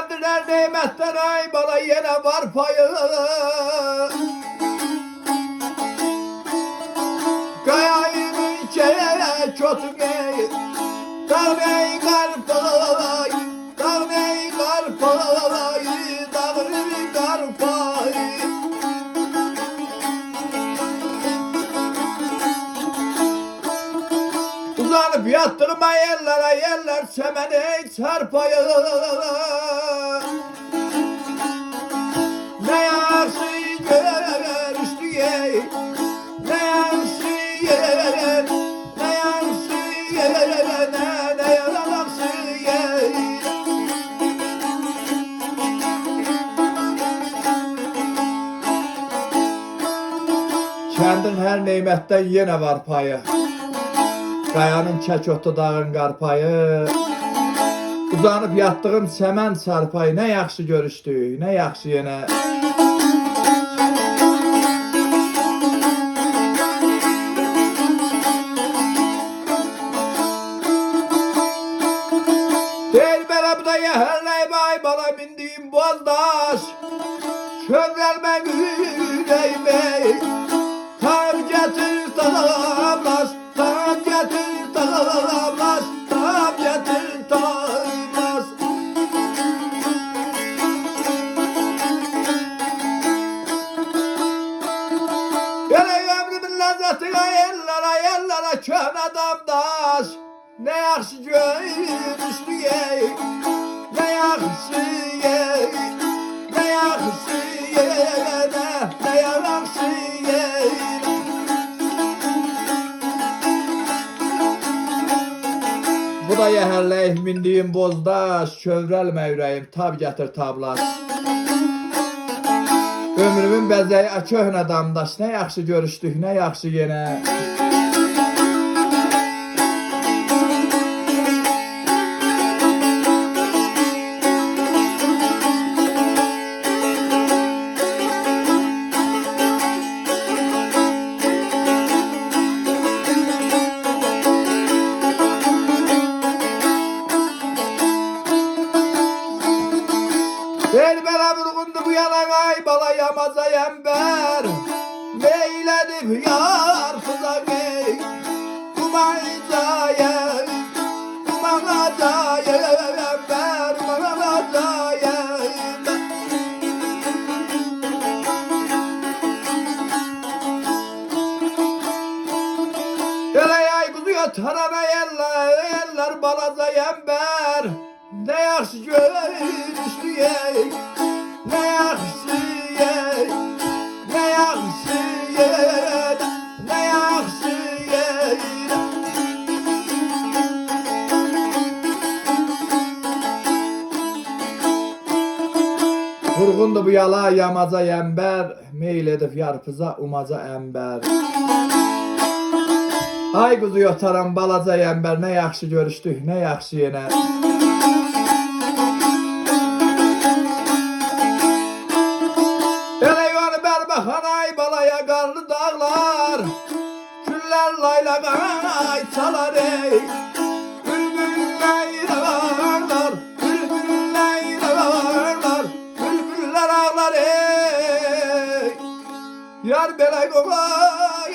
Kendiler nimetten ay bana yine var payı. Kayayım içeye çotugey. Dağney karpay, dağney karpay, dağney karpay. Uzanıp yattırma yerlere, yerler semeni çarpayı. Ne yaşı görüştü ye, ne yaşı yer, ne yaşı yer, ne yaşı yer. Kendin her nimetten yine var payı. Qayanın çək otdu dağın qarpayı. Uzanıb yatdığım səmən çarpayı. Nə yaxşı görüşdük, nə yaxşı yenə. Deyil belə bu da yəhərləyim ay bala mindiyim bozdaş. Kövrəlmək ürəyimi tam gətir tamlaş. Tam getir tamlaş, tam getir tamlaş. Hele ömrümün lezzetine yerlere köhne damdaş. Ne yaxşı görüştü ye, ne yaxşı ye, ne yaxşı ye, ne yaxşı ye. Bu da yəhərləyib mindiyim bozdaş, kövrəlmə ürəyim, tab gətir tablaş. Ömrümün bəzəyi köhnə damdaş, nə yaxşı görüşdük, nə yaxşı yenə. Deyil belə vurğundu bu yalan ay bala yamaza yember. Meyledip yarpıza gey. Kumaycaya, kumagacaya yember, kumagacaya yember. Hele yay kuzuya tarana yerler balaza yember. Ne yaxşı görüştü ye, ne yaxşı ye, ne yaxşı ye, ne yaxşı ye. Vurğundu bu yala yamaca yember, meyil edip yarpıza umaca ember. Ay kuzu yotaran balaca yember, ne yaxşı görüştük, ne yaxşı yenə. Hanay balaya qarlı dağlar, güller laylamay çalar ey. Bülbüller ağlar, bülbüller ağlar, bülbüller ağlar ey. Yar belə qovay,